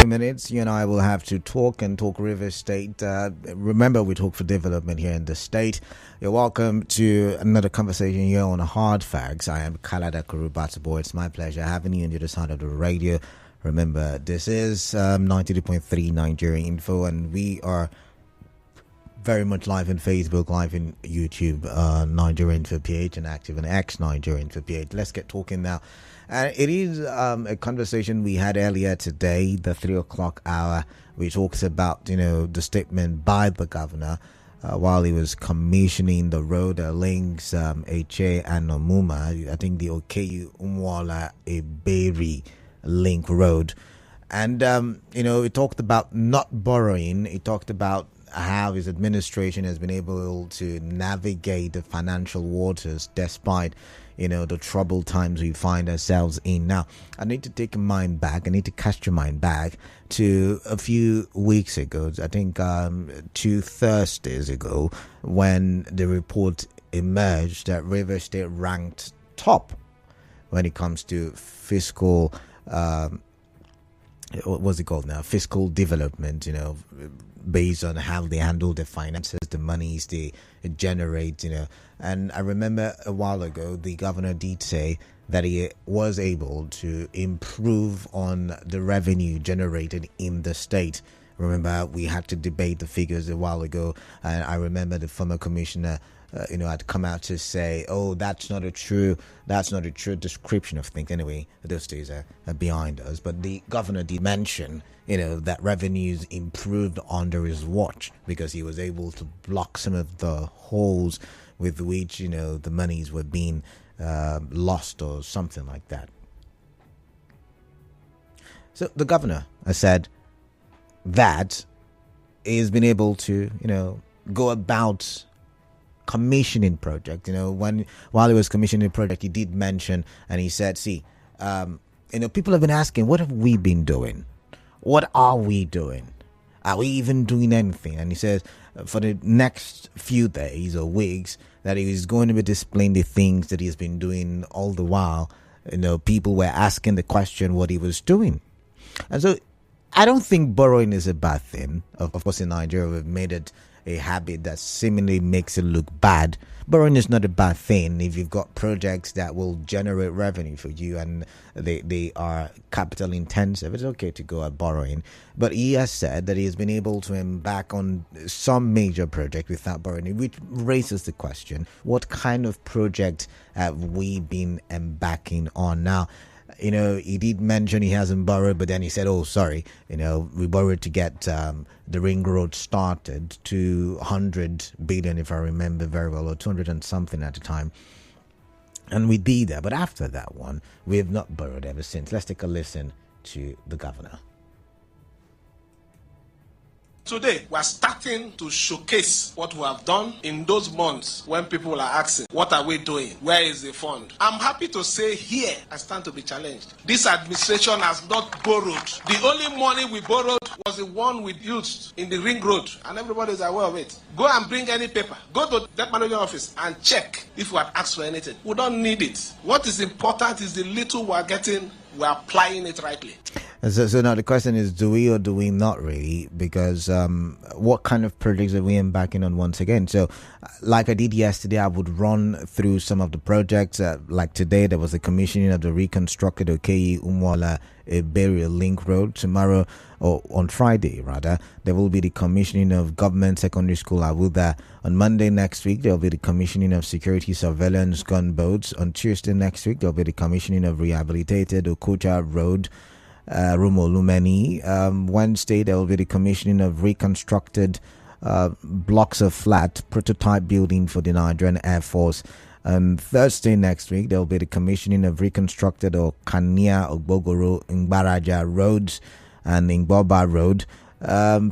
minutes, you and I will have to talk River State. Remember, we talk for development here in the state. You're welcome to another conversation here on Hard Facts. I am Kalada Kurubatabo. It's my pleasure having you on the other side of the radio. Remember, this is 92.3 Nigeria Info, and we are very much live in Facebook, live in YouTube, Nigeria Info PH, and active on X, Nigeria Info PH. Let's get talking now. It is a conversation we had earlier today, the 3 o'clock hour, which talks about, the statement by the governor while he was commissioning the road that links Eche and Omuma. I think the Okeyu Umwala Eberi link road. And, he talked about not borrowing. He talked about how his administration has been able to navigate the financial waters despite the troubled times we find ourselves in. Now, I need to take your mind back. I need to cast your mind back to a few weeks ago. I think 2 Thursdays ago, when the report emerged that River State ranked top when it comes to fiscal, what's it called now? Fiscal development, based on how they handle their finances, the monies they generate, And I remember a while ago, the governor did say that he was able to improve on the revenue generated in the state. Remember, we had to debate the figures a while ago, and I remember the former commissioner had come out to say, "Oh, that's not a true description of things." Anyway, those days are behind us. But the governor did mention, that revenues improved under his watch because he was able to block some of the holes with which, the monies were being lost or something like that. So the governor has said that he's been able to, go about commissioning project. While he was commissioning the project, he did mention, and he said, people have been asking, what have we been doing? What are we doing? Are we even doing anything? And he says for the next few days or weeks that he is going to be displaying the things that he's been doing all the while. People were asking the question what he was doing. And so I don't think borrowing is a bad thing. Of course, in Nigeria, we've made it a habit that seemingly makes it look bad. Borrowing is not a bad thing if you've got projects that will generate revenue for you and they are capital intensive. It's okay to go at borrowing. But he has said that he has been able to embark on some major project without borrowing, which raises the question, what kind of project have we been embarking on now? He did mention he hasn't borrowed, but then he said, "Oh, sorry, we borrowed to get the ring road started, 200 billion, if I remember very well, or 200 and something at the time." And we did that. But after that one, we have not borrowed ever since. Let's take a listen to the governor. Today, we are starting to showcase what we have done in those months when people are asking, what are we doing? Where is the fund? I'm happy to say here, I stand to be challenged. This administration has not borrowed. The only money we borrowed was the one we used in the ring road, and everybody is aware of it. Go and bring any paper. Go to the manager office and check if we had asked for anything. We don't need it. What is important is the little we are getting, we are applying it rightly. So now the question is, do we or do we not really? Because what kind of projects are we embarking on once again? So like I did yesterday, I would run through some of the projects. Like today, there was the commissioning of the reconstructed Okeyi Umwala Burial Link Road. Tomorrow, or on Friday rather, there will be the commissioning of Government Secondary School Awuda. On Monday next week, there will be the commissioning of security surveillance gunboats. On Tuesday next week, there will be the commissioning of rehabilitated Okocha Road, Rumo Lumeni. Wednesday, there will be the commissioning of reconstructed blocks of flat prototype building for the Nigerian Air Force. And Thursday next week, there will be the commissioning of reconstructed Okania, Ogbogoro, Ngbaraja roads and Ngboba Road.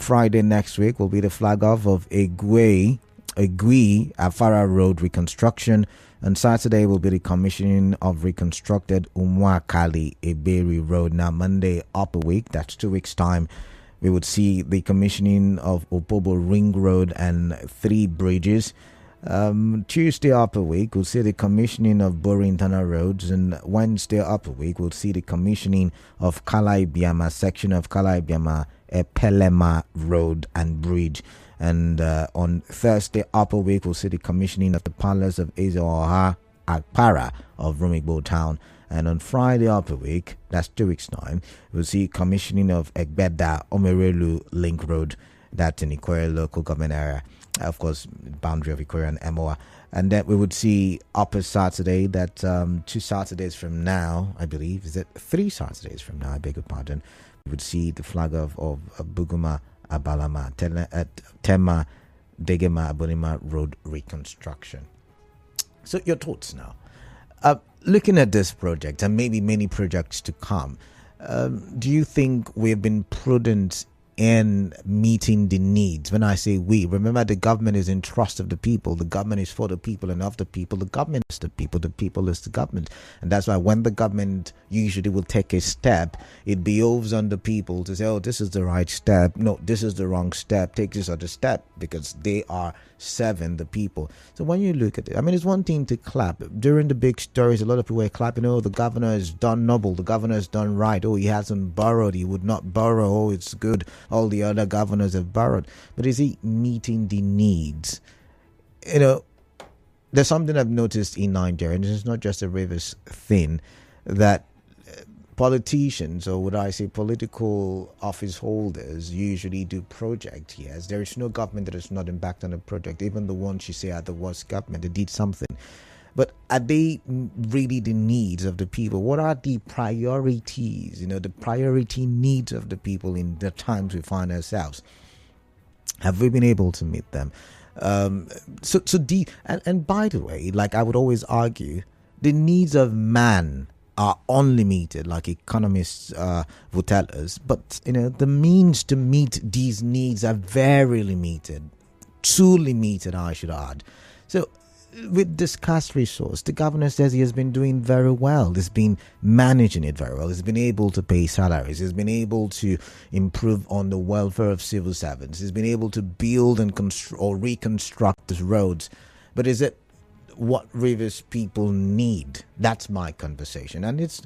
Friday next week will be the flag off of Egui Afara Road reconstruction. And Saturday will be the commissioning of reconstructed Umwakali Eberi Road. Now, Monday up a week, that's 2 weeks' time, we would see the commissioning of Opobo Ring Road and 3 bridges. Tuesday upper week, we'll see the commissioning of Bori internal roads, and Wednesday upper week, we'll see the commissioning of Kalaibiama section of Kalaibiama Epelema Road and Bridge. And on Thursday upper week, we'll see the commissioning of the Palace of Ezeoha Akpara of Rumigbo Town. And on Friday upper week, that's 2 weeks' time, we'll see commissioning of Egbeda Omerelu Link Road, that's in Ikoria local government area. Of course, boundary of Ikoria and Emoa. And then we would see upper Saturday, that 2 Saturdays from now, I believe, is it 3 Saturdays from now, I beg your pardon, we would see the flag of Buguma Abalama, Tema Degema Abonima Road reconstruction. So your thoughts now. Looking at this project and maybe many projects to come, do you think we've been prudent in meeting the needs? When I say we, remember the government is in trust of the people. The government is for the people and of the people. The government is the people is the government. And that's why when the government usually will take a step, it behoves on the people to say, oh, this is the right step. No, this is the wrong step. Take this other step, because they are serving the people. So when you look at it, I mean, it's one thing to clap. During the big stories, a lot of people were clapping, oh, the governor has done noble. The governor has done right. Oh, he hasn't borrowed. He would not borrow. Oh, it's good. All the other governors have borrowed. But is he meeting the needs? You know, there's something I've noticed in Nigeria, and it's not just a Rivers thing, that politicians, or would I say political office holders, usually do project years. There is no government that has not embarked on a project. Even the ones you say are the worst government, they did something. But are they really the needs of the people? What are the priorities, the priority needs of the people in the times we find ourselves? Have we been able to meet them? And by the way, like I would always argue, the needs of man are unlimited, like economists would tell us. But, the means to meet these needs are very limited, too limited, I should add. So, with this scarce resource, the governor says he has been doing very well. He's been managing it very well. He's been able to pay salaries. He's been able to improve on the welfare of civil servants. He's been able to build and reconstruct the roads. But is it what Rivers people need? That's my conversation. And it's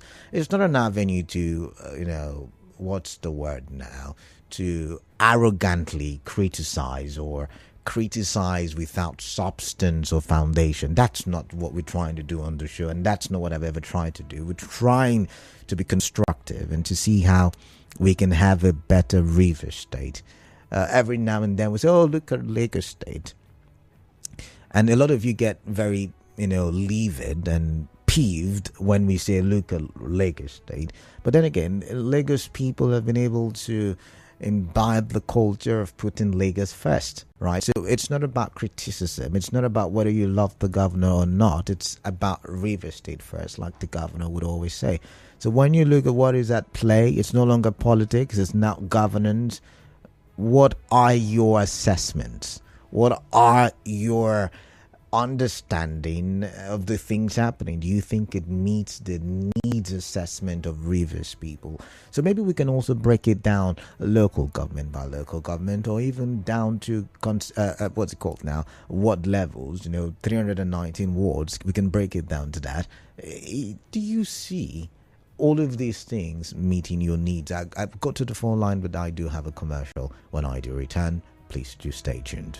not an avenue to, what's the word now? To arrogantly criticize or criticize without substance or foundation. That's not what we're trying to do on the show, and that's not what I've ever tried to do. We're trying to be constructive and to see how we can have a better River State. Every now and then we say, oh, look at Lagos State. And a lot of you get very, livid and peeved when we say, look at Lagos State. But then again, Lagos people have been able to imbibe the culture of putting Lagos first, right? So it's not about criticism. It's not about whether you love the governor or not. It's about River State first, like the governor would always say. So when you look at what is at play, it's no longer politics. It's now governance. What are your assessments? What are your understanding of the things happening? Do you think it meets the needs assessment of Rivers people? So maybe we can also break it down local government by local government, or even down to what's it called now, ward levels, 319 wards. We can break it down to that. Do you see all of these things meeting your needs? I've got to the phone line, but I do have a commercial. When I do return, please do stay tuned.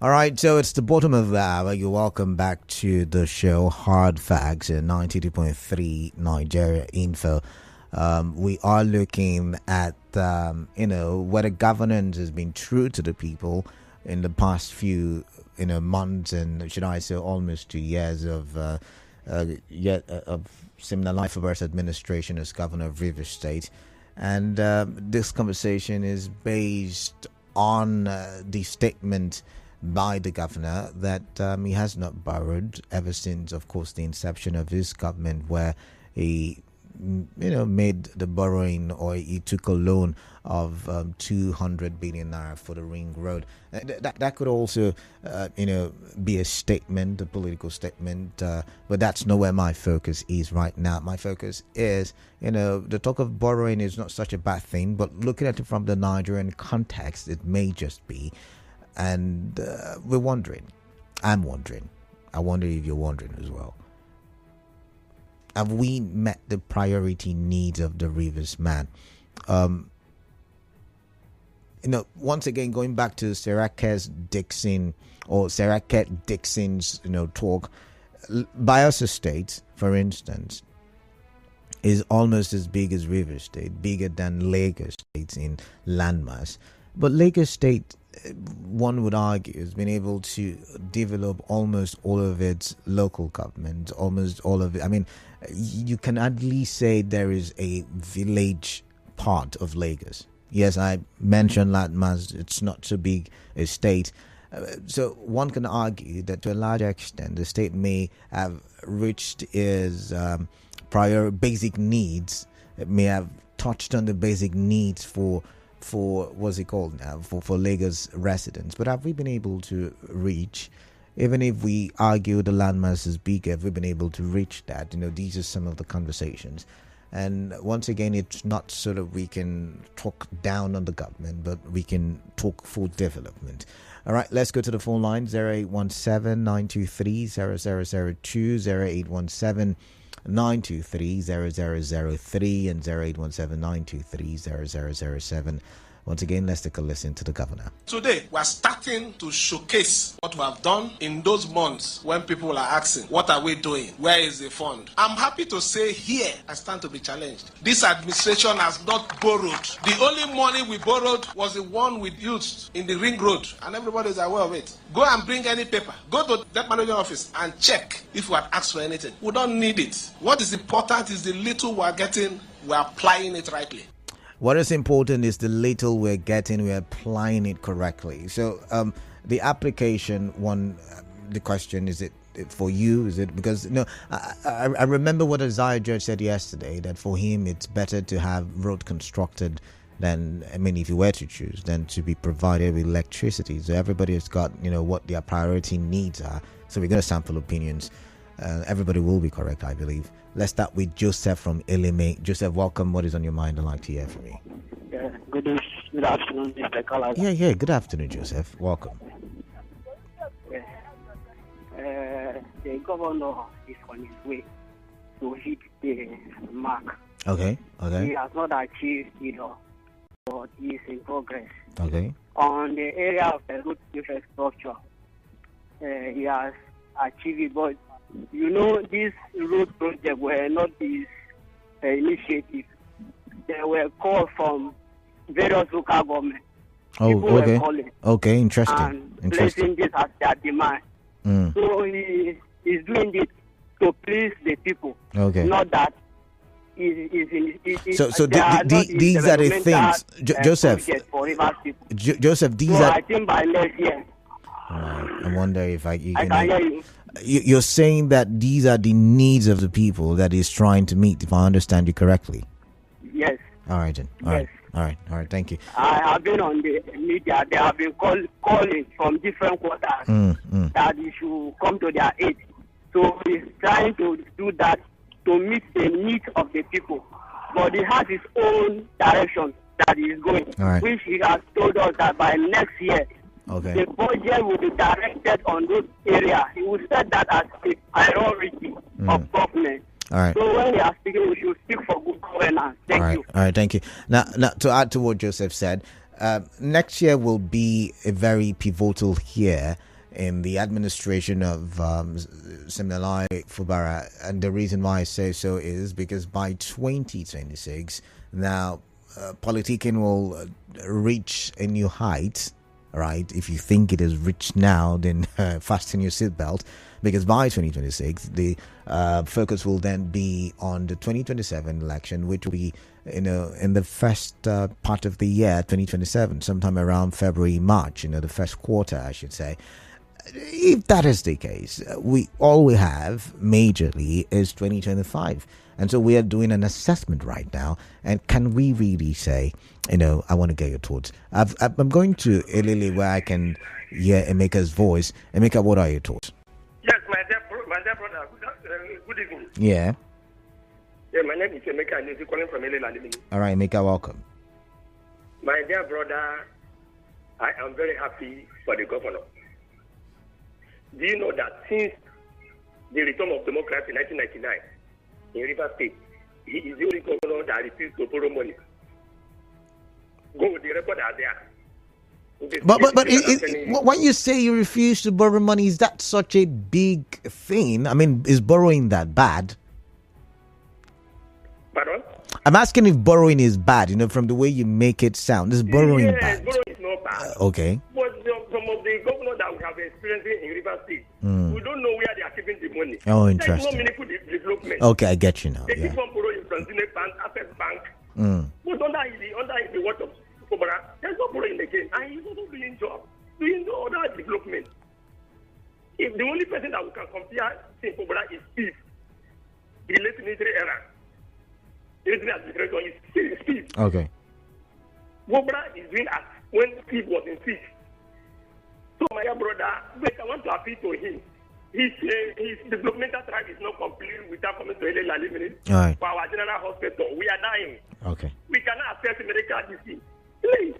All right, so it's the bottom of the hour. You're welcome back to the show, Hard Facts, 92.3 Nigeria Info. We are looking at, whether governance has been true to the people in the past few, months, and should I say almost 2 years of Siminalayi Fubara's administration as governor of Rivers State. And this conversation is based on the statement by the governor that he has not borrowed ever since, of course, the inception of his government, where he made the borrowing, or he took a loan of 200 billion naira for the ring road. That could also be a statement, a political statement, but that's not where my focus is right now. My focus is, the talk of borrowing is not such a bad thing, but looking at it from the Nigerian context, it may just be. And we're wondering, I'm wondering, I wonder if you're wondering as well, have we met the priority needs of the Rivers man? Once again, going back to Seraket Dixon's, talk, Bios Estate, for instance, is almost as big as Rivers State, bigger than Lagos State in landmass. But Lagos State, one would argue, has been able to develop almost all of its local government, almost all of it. I mean, you can at least say there is a village part of Lagos. Yes, I mentioned landmass, it's not so big a state. So one can argue that to a large extent, the state may have reached its prior basic needs. It may have touched on the basic needs for what's it called now, for Lagos residents. But have we been able to reach, even if we argue the landmass is bigger, have we been able to reach that? These are some of the conversations. And once again, it's not so that we can talk down on the government, but we can talk for development. All right, let's go to the phone line, 0817-923-0002, 0817-923-0003, and 0817-923-0007. Once again, let's take a listen to the governor. Today, we are starting to showcase what we have done in those months when people are asking, what are we doing? Where is the fund? I'm happy to say here, I stand to be challenged. This administration has not borrowed. The only money we borrowed was the one we used in the ring road, and everybody is aware of it. Go and bring any paper. Go to the debt manager office and check if we have asked for anything. We don't need it. What is important is the little we are getting, we are applying it rightly. What is important is the little we're getting, we're applying it correctly. So the application one, the question, is it for you? Is it because, I remember what Isaiah Judge said yesterday, that for him it's better to have road constructed than, if you were to choose, than to be provided with electricity. So everybody has got, what their priority needs are. So we're going to sample opinions. Everybody will be correct, I believe. Let's start with Joseph from Elime. Joseph, welcome. What is on your mind? I'd like to hear from you. Yeah, good afternoon, Mr. Kalaga. Yeah. Good afternoon, Joseph. Welcome. The governor is on his way to hit the mark. Okay. He has not achieved, but he is in progress. Okay. On the area of the road infrastructure, he has achieved it, but this road project were not his initiative. They were called from various local governments. People okay. were calling. Okay, interesting. And placing this as their demand. So he is doing it to please the people. Okay. Not that So these are the things, Joseph. For Rivers people. Joseph, these so are. I think by next year. I wonder if I can hear you. You're saying that these are the needs of the people that he's trying to meet, if I understand you correctly. Yes. All right, then. All right. Thank you. I have been on the media. They have been calling from different quarters that he should come to their aid. So he's trying to do that to meet the needs of the people. But he has his own direction that he is going, which he has told us that by next year, the budget will be directed on those areas. He will set that as a priority of government. All right. So when we are speaking, we should speak for good governance. Thank you. All right, thank you. Now, to add to what Joseph said, next year will be a very pivotal year in the administration of Siminalai Fubara. And the reason why I say so is because by 2026, now politicking will reach a new height, right? If you think it is reached now, then fasten your seatbelt, because by 2026, the focus will then be on the 2027 election, which will be, in the first part of the year, 2027, sometime around February, March, the first quarter, I should say. If that is the case, all we have majorly is 2025. And so we are doing an assessment right now. And can we really say, I want to get your thoughts. I'm going to Elili where I can hear Emeka's voice. Emeka, what are your thoughts? Yes, my dear brother. Good evening. Yeah. Yeah, my name is Emeka, and I'm calling from Elili. All right, Emeka, welcome. My dear brother, I am very happy for the governor. Do you know that since the return of democracy in 1999 in River State, he is the only governor that refused to borrow money? Go, the record are there. But when you say you refuse to borrow money, is that such a big thing? I mean, is borrowing that bad? Pardon? I'm asking if borrowing is bad, from the way you make it sound. Is borrowing bad? Borrowing is not bad. Okay. But some of the governors that we have experienced in River State, we don't know where they are keeping the money. Oh, interesting. There's no meaningful development. Okay, I get you now. They keep on borrowing from Zenith Bank, Access Bank. But under the watch of Fubara, there's no borrowing again. And he's also doing other development. If the only person that we can compare to Fubara is Steve, the late military era. The military administration is Steve. Okay. Fubara is doing as when Steve was in seat. So my brother, I want to appeal to him. His developmental track is not complete without coming to LA Limit for our general hospital. We are dying. Okay. We cannot access medical disease. Please.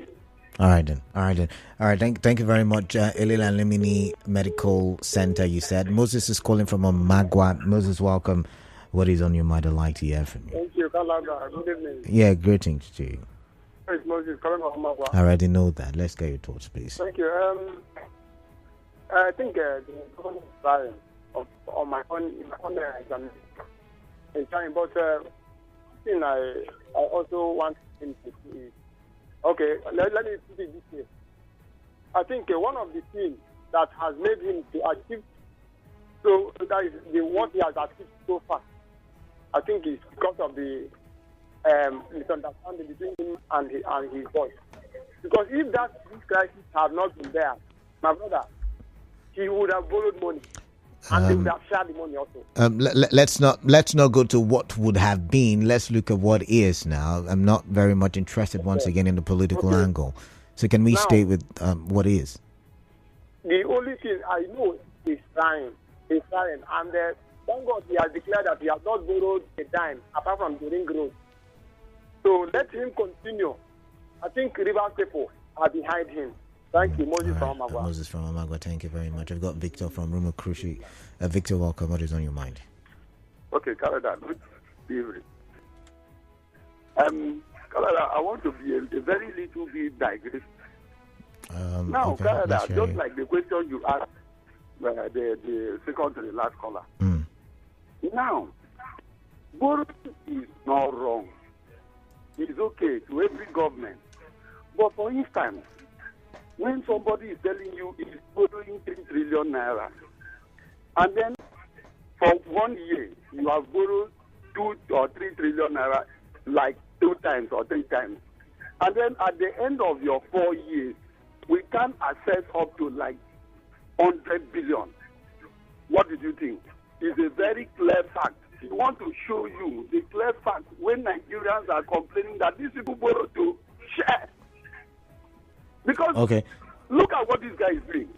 All right then. Thank you very much. Elila Limini Medical Center, you said. Moses is calling from Omagwa. Moses, welcome. What is on your mind? I'd like to hear from you. Thank you, Kalaga. Good evening. Yeah, greetings to you. It's Moses calling from Omagwa. I already know that. Let's get your thoughts, please. Thank you. I think the government on my own examination in time, but thing I also want him to see is, okay, let me put it this way. I think one of the things that has made him to achieve, so that is what he has achieved so far, I think is because of the misunderstanding between him and his voice. Because if this crisis had not been there, my brother, he would have borrowed money, and they would have shared the money also. Let's not go to what would have been. Let's look at what is now. I'm not very much interested once again in the political angle. So can we stay with what is? The only thing I know is trying. He's trying, and thank God he has declared that he has not borrowed a dime apart from during growth. So let him continue. I think River people are behind him. Thank you, Moses from Amagwa. Moses from Amagwa, thank you very much. I've got Victor from Rumo Krushi. Victor, welcome. What is on your mind? Okay, Canada, good evening. Canada, I want to be a very little bit digressed. Now, okay, Canada, just like the question you asked, the second to the last caller. Now, borrowing is not wrong. It's okay to every government. But for instance, when somebody is telling you he's borrowing 3 trillion naira, and then for 1 year you have borrowed 2 or 3 trillion naira like 2 times or 3 times, and then at the end of your 4 years, we can access up to like 100 billion. What did you think? It's a very clear fact. We want to show you the clear fact when Nigerians are complaining that these people borrow to share. Because look at what this guy is doing.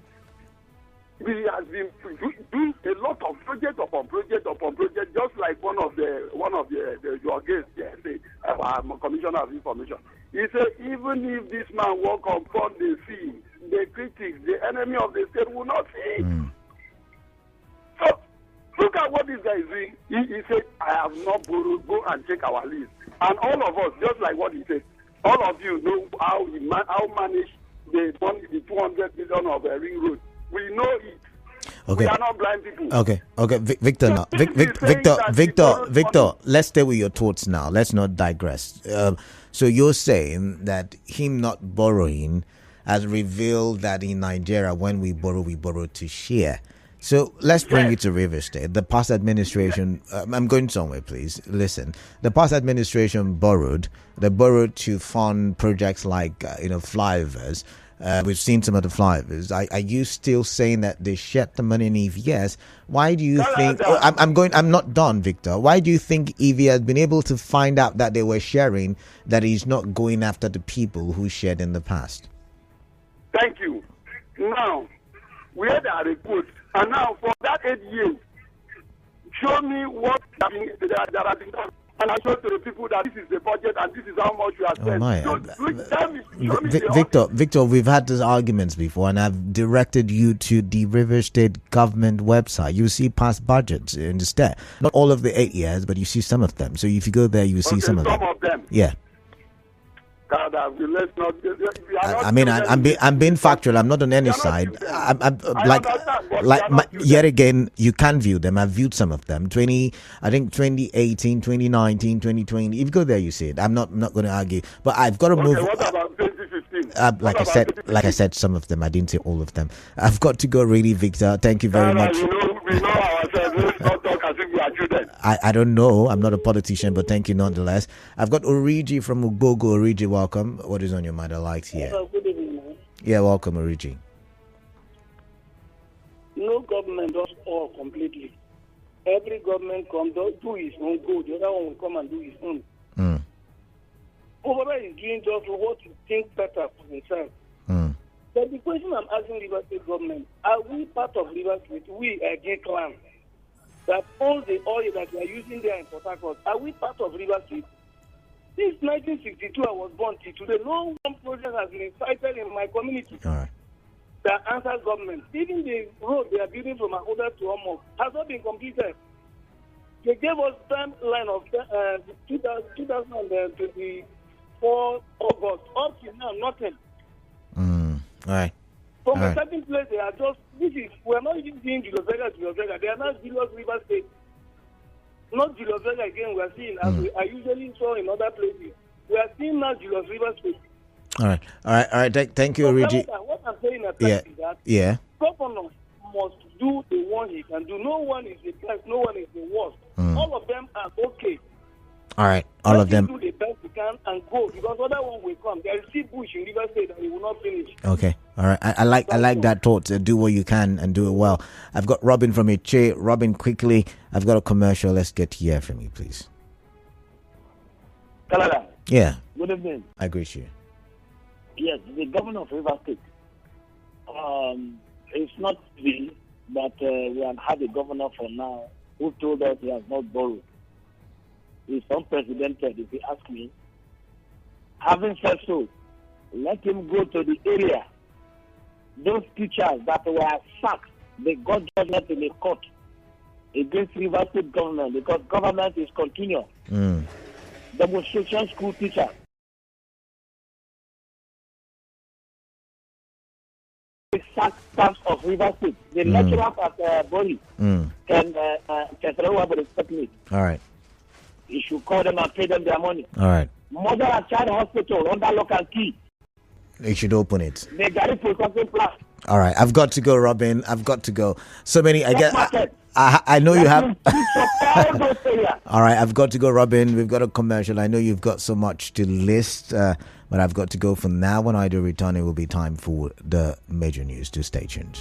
He has been doing a lot of project upon project upon project, just like one of your guests yesterday, Commissioner of Information. He said even if this man walk upon the sea, the critics, the enemy of the state will not see it. So look at what this guy is doing. He said, I have not borrowed. Go and check our list. And all of us, just like what he said, all of you know how managed the 200 million of a ring road We know it. Okay. We are not blind people. Okay. Victor, now. Victor, let's stay with your thoughts now. Let's not digress. So you're saying that him not borrowing has revealed that in Nigeria, when we borrow to share. So let's bring it to River State. The past administration, I'm going somewhere, please. Listen, the past administration borrowed. They borrowed to fund projects like, flyovers. We've seen some of the flyovers. Are you still saying that they shared the money? And if yes, why do you think? I'm not done, Victor. Why do you think if he has been able to find out that they were sharing, that he's not going after the people who shared in the past? Thank you. Now, where there are reports, and now for that 8 years, show me what that has been done. And I show to the people that this is the budget and this is how much you have spent. Victor, we've had these arguments before, and I've directed you to the River State government website. You see past budgets in the state. Not all of the 8 years, but you see some of them. So if you go there, you will see some of them. Yeah. Let's not. I'm being factual. I'm not on any side. Yet again, you can view them. I've viewed some of them. 2018, 2019, 2020. If you go there, you see it. I'm not going to argue. But I've got to move. What about 2015? Like I said, some of them. I didn't say all of them. I've got to go, really, Victor. Thank you very much. We know ourselves. Let's not talk as if we are children. I don't know. I'm not a politician, but thank you nonetheless. I've got Origi from Ugogo. Origi, welcome. What is on your mind? I like to hear. Good evening, man. Yeah, welcome, Origi. No government does all completely. Every government comes, do his own good. The other one will come and do his own. Fubara is doing just what he thinks better for himself. But the question I'm asking River State government, are we part of River State? We, again, clan, that owns the oil that we are using there in Port Harcourt, are we part of River State? Since 1962, I was born till today. No one project has been cited in my community that answers government. Even the road they are building from Akoda to Omok has not been completed. They gave us timeline of 2024 August. Up to now, nothing. All right. From a certain place, they are just, we are not even seeing Julius Vega. They are not Julius River State. Not Julius Vega again, we are seeing, as I usually saw in other places. We are seeing now Julius River State. All right. Thank you, Origi. What I'm saying is that governor must do the one he can do. No one is the best, no one is the worst. All of them are okay. All right, all of them. Do the best we can and go, because other one will come. There is still bush in River State and it will not finish. Okay, all right. I like that thought. Do what you can and do it well. I've got Robin from Iche. Robin, quickly. I've got a commercial. Let's get to hear from you, please. Canada. Yeah. Good evening. I greet you. Yes, the governor of River State. It's not easy, but we have had a governor for now who told us he has not borrowed. He's unprecedented, if you ask me. Having said so, let him go to the area. Those teachers that were sacked, they got judgment in the court against River State government, because government is continuous. Demonstration school teachers. The sacked staff of River State. The lecturers at Bori can respect me. All right. You should call them and pay them their money. All right. Mother and Child Hospital under lock and key. They should open it. They got it processing plant. All right. I've got to go, Robin. I've got to go. So many. I guess. I know you have. All right. I've got to go, Robin. We've got a commercial. I know you've got so much to list, but I've got to go for now. When I do return, it will be time for the major news. To stay tuned.